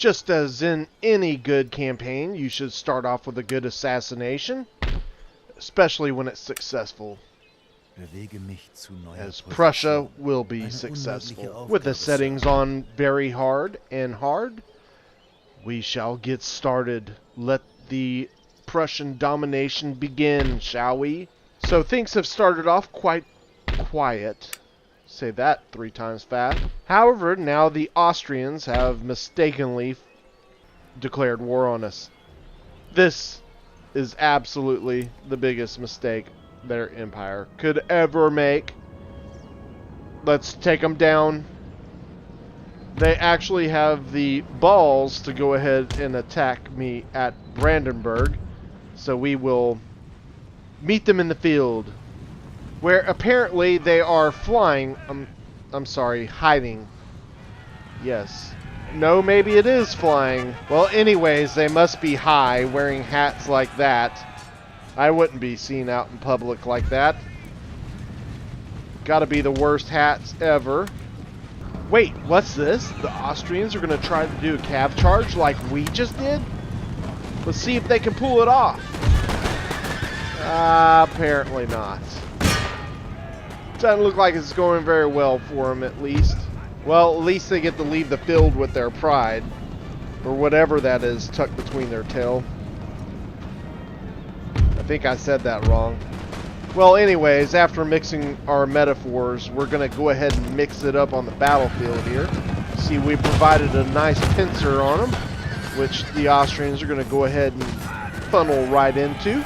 Just as in any good campaign, you should start off with a good assassination, especially when it's successful, as Prussia will be successful. With the settings on very hard and hard, we shall get started. Let the Prussian domination begin, shall we? So things have started off quite quiet. Say that 3 times fast. However, now the Austrians have mistakenly declared war on us. This is absolutely the biggest mistake their empire could ever make. Let's take them down. They actually have the balls to go ahead and attack me at Brandenburg, so we will meet them in the field, where apparently they are flying. I'm sorry, hiding. Yes. No, maybe it is flying. Well, anyways, they must be high, wearing hats like that. I wouldn't be seen out in public like that. Gotta be the worst hats ever. Wait, what's this? The Austrians are gonna try to do a cav charge like we just did? Let's see if they can pull it off. Apparently not. Doesn't look like it's going very well for them, at least. Well, at least they get to leave the field with their pride, or whatever that is tucked between their tail. I think I said that wrong. Well, anyways, after mixing our metaphors, we're going to go ahead and mix it up on the battlefield here. See, we provided a nice pincer on them, which the Austrians are going to go ahead and funnel right into,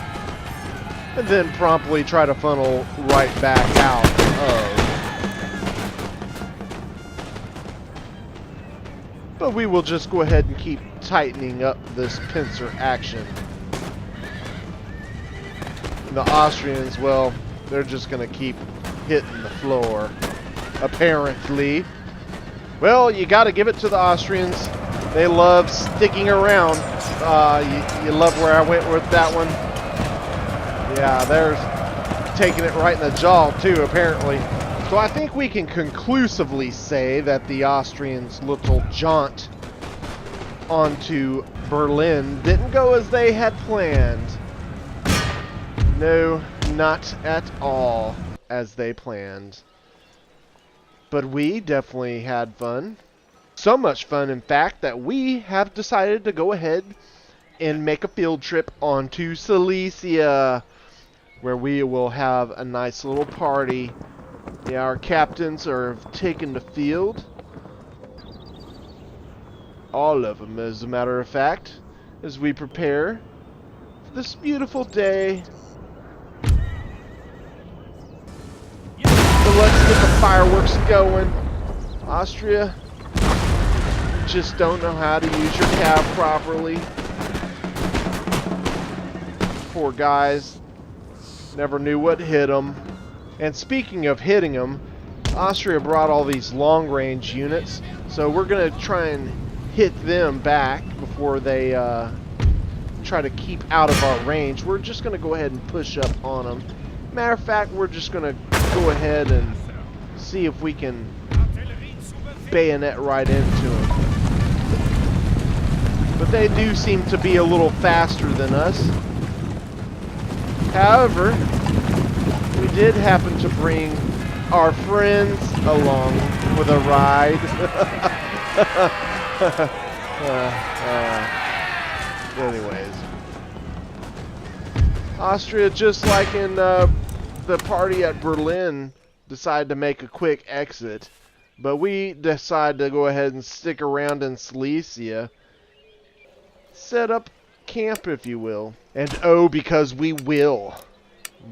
and then promptly try to funnel right back out of. But we will just go ahead and keep tightening up this pincer action. The Austrians, well, they're just going to keep hitting the floor, apparently. Well, you got to give it to the Austrians. They love sticking around. You love where I went with that one. Yeah, they're taking it right in the jaw, too, apparently. So I think we can conclusively say that the Austrians' little jaunt onto Berlin didn't go as they had planned. No, not at all as they planned. But we definitely had fun. So much fun, in fact, that we have decided to go ahead and make a field trip onto Silesia, where we will have a nice little party. Yeah, our captains are taking the field. All of them, as a matter of fact, as we prepare for this beautiful day. So let's get the fireworks going. Austria, just don't know how to use your cav properly. Poor guys. Never knew what hit them. And speaking of hitting them, Austria brought all these long-range units, so we're going to try and hit them back before they try to keep out of our range. We're just going to go ahead and push up on them. Matter of fact, we're just going to go ahead and see if we can bayonet right into them. But they do seem to be a little faster than us. However, we did happen to bring our friends along with a ride. Anyways. Austria, just like in the party at Berlin, decided to make a quick exit. But we decided to go ahead and stick around in Silesia. Set up camp, if you will. And oh, because we will.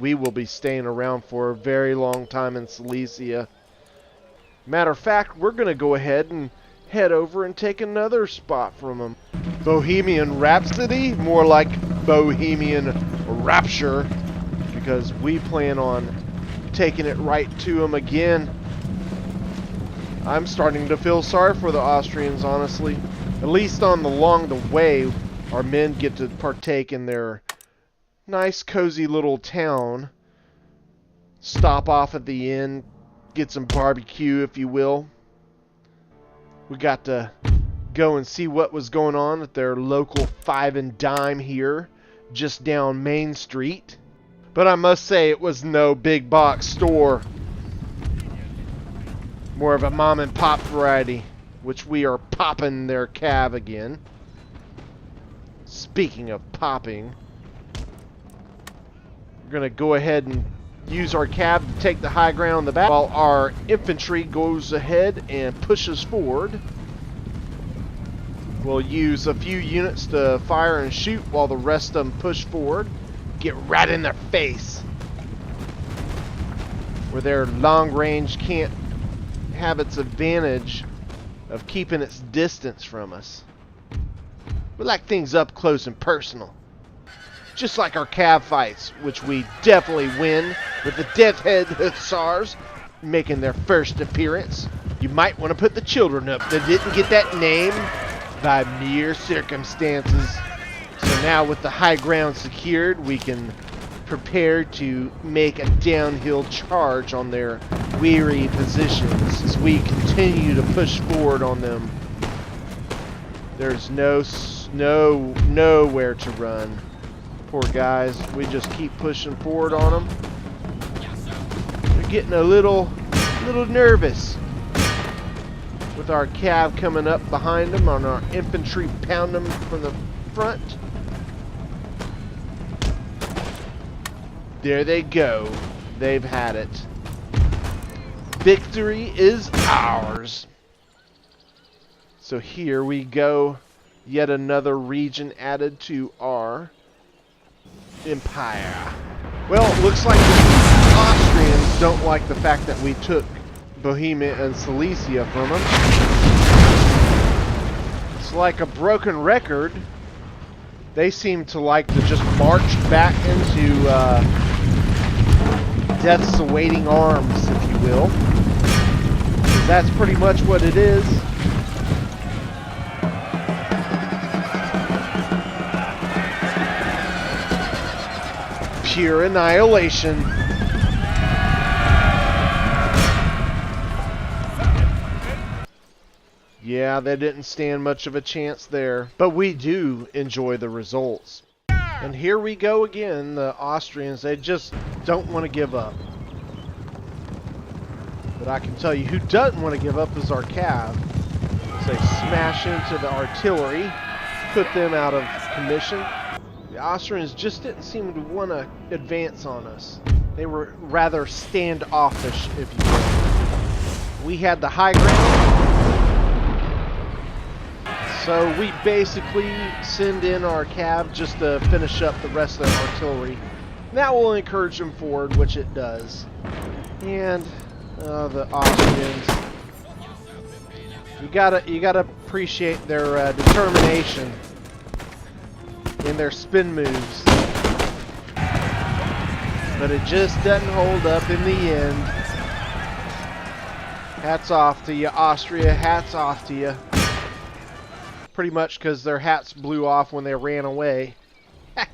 We will be staying around for a very long time in Silesia. Matter of fact, we're going to go ahead and head over and take another spot from them. Bohemian Rhapsody? More like Bohemian Rapture. Because we plan on taking it right to them again. I'm starting to feel sorry for the Austrians, honestly. At least along the way, our men get to partake in their nice, cozy little town. Stop off at the inn, get some barbecue, if you will. We got to go and see what was going on at their local Five and Dime here, just down Main Street. But I must say, it was no big box store. More of a mom and pop variety, which we are popping their cav again. Speaking of popping, we're going to go ahead and use our cav to take the high ground on the back, while our infantry goes ahead and pushes forward. We'll use a few units to fire and shoot while the rest of them push forward. Get right in their face, where their long range can't have its advantage of keeping its distance from us. We like things up close and personal, just like our cav fights, which we definitely win with the Death Head Hussars making their first appearance. You might want to put the children up that didn't get that name by mere circumstances. So now with the high ground secured, we can prepare to make a downhill charge on their weary positions as we continue to push forward on them. There's nowhere to run. Poor guys, we just keep pushing forward on them. They're getting a little nervous with our cav coming up behind them, on our infantry pounding them from the front. There they go. They've had it. Victory is ours. So here we go. Yet another region added to our empire. Well, it looks like the Austrians don't like the fact that we took Bohemia and Silesia from them. It's like a broken record. They seem to like to just march back into death's awaiting arms, if you will. That's pretty much what it is. Pure annihilation. Yeah, they didn't stand much of a chance there, but we do enjoy the results. And here we go again, the Austrians, they just don't want to give up. But I can tell you who doesn't want to give up is our cav. So they smash into the artillery, put them out of commission. The Austrians just didn't seem to want to advance on us. They were rather standoffish, if you will. We had the high ground. So we basically send in our cav just to finish up the rest of their artillery. That will encourage them forward, which it does. And the Austrians, you gotta appreciate their determination in their spin moves. But it just doesn't hold up in the end. Hats off to you, Austria. Hats off to you. Pretty much because their hats blew off when they ran away. Man,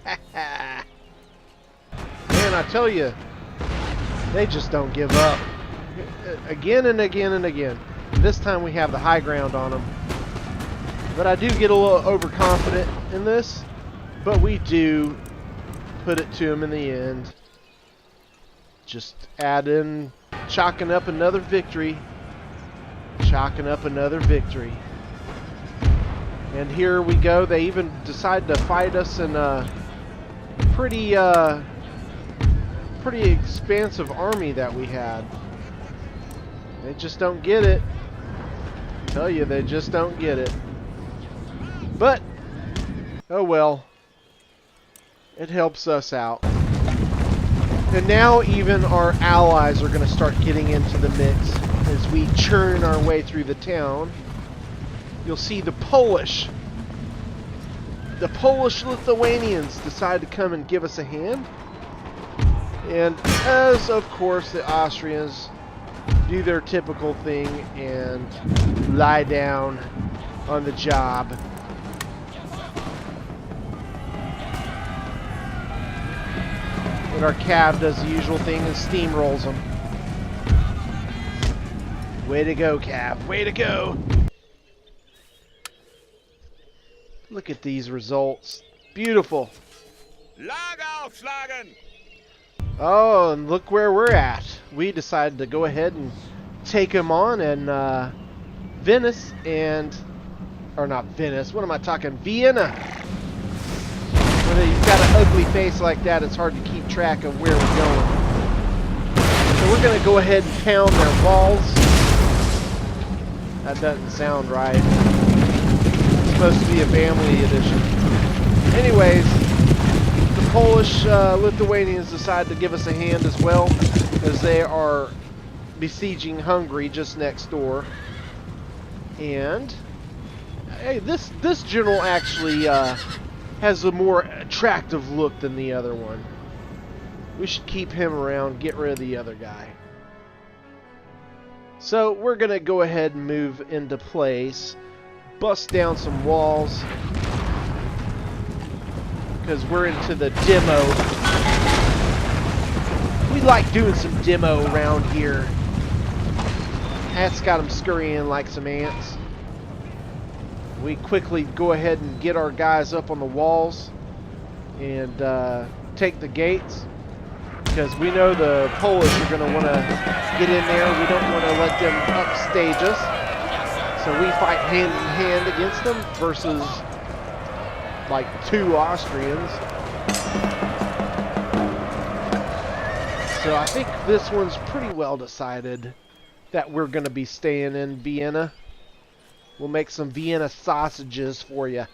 I tell you, they just don't give up. Again and again and again. This time we have the high ground on them. But I do get a little overconfident in this. But we do put it to them in the end. Just add in, chalking up another victory. Chalking up another victory. And here we go. They even decide to fight us in a pretty expansive army that we had. They just don't get it. I tell you, they just don't get it. But, oh well. It helps us out. And now even our allies are going to start getting into the mix as we churn our way through the town. You'll see the Polish Lithuanians decide to come and give us a hand. And as of course the Austrians do their typical thing and lie down on the job. And our cav does the usual thing and steamrolls them. Way to go, cav. Way to go. Look at these results. Beautiful. Lager aufschlagen! Oh, and look where we're at. We decided to go ahead and take him on in Venice and... Or not Venice, what am I talking? Vienna! When he's got an ugly face like that, it's hard to keep track of where we're going. So we're going to go ahead and pound their walls. That doesn't sound right. It's supposed to be a family edition. Anyways, the Polish Lithuanians decided to give us a hand as well, as they are besieging Hungary just next door. And hey, this general actually has a more attractive look than the other one. We should keep him around, get rid of the other guy. So we're going to go ahead and move into place, bust down some walls, because we're into the demo. We like doing some demo around here. That's got them scurrying like some ants. We quickly go ahead and get our guys up on the walls and take the gates, because we know the Polish are going to want to get in there. We don't want to let them upstage us. So we fight hand in hand against them versus like 2 Austrians. So I think this one's pretty well decided that we're going to be staying in Vienna. We'll make some Vienna sausages for you.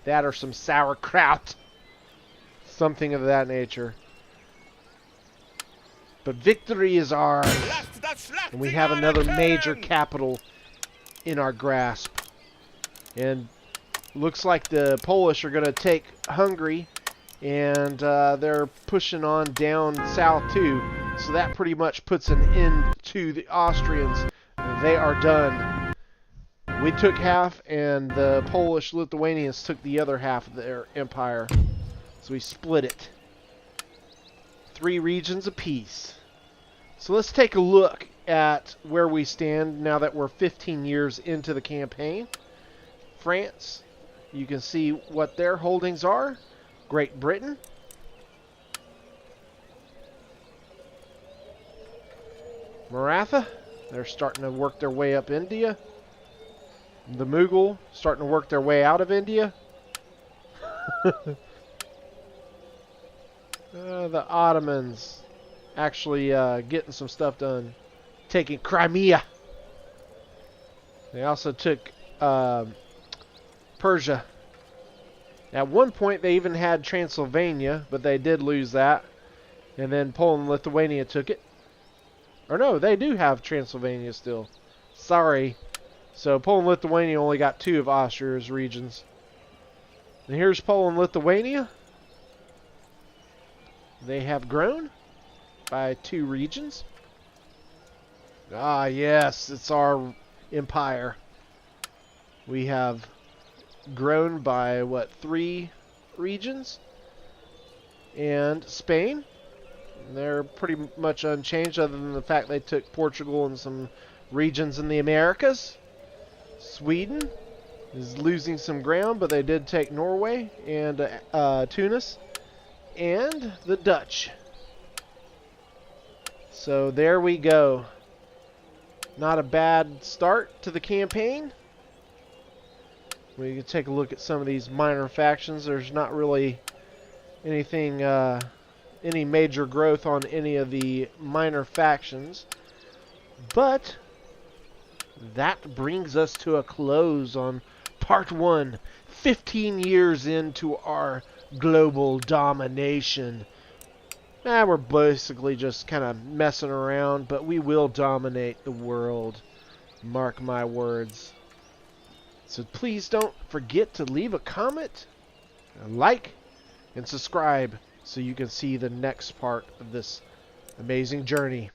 That or some sauerkraut. Something of that nature. But victory is ours. And we have another major capital in our grasp. And looks like the Polish are going to take Hungary. And they're pushing on down south too. So that pretty much puts an end to the Austrians. They are done. We took half, and the Polish Lithuanians took the other half of their empire. So we split it. 3 regions apiece. So let's take a look at where we stand now that we're 15 years into the campaign. France, you can see what their holdings are. Great Britain. Maratha, they're starting to work their way up India. The Mughal starting to work their way out of India. The Ottomans actually getting some stuff done. Taking Crimea. They also took Prussia. At one point they even had Transylvania, but they did lose that. And then Poland and Lithuania took it. Or no, they do have Transylvania still. Sorry. So Poland and Lithuania only got 2 of Austria's regions. And here's Poland and Lithuania. They have grown by 2 regions. Ah, yes, it's our empire. We have grown by, what, 3 regions? And Spain, they're pretty much unchanged other than the fact they took Portugal and some regions in the Americas. Sweden is losing some ground, but they did take Norway and Tunis and the Dutch. So there we go. Not a bad start to the campaign. We can take a look at some of these minor factions. There's not really anything, any major growth on any of the minor factions. But that brings us to a close on part 1. 15 years into our global domination. We're basically just kind of messing around, but we will dominate the world. Mark my words. So please don't forget to leave a comment, a like, and subscribe so you can see the next part of this amazing journey.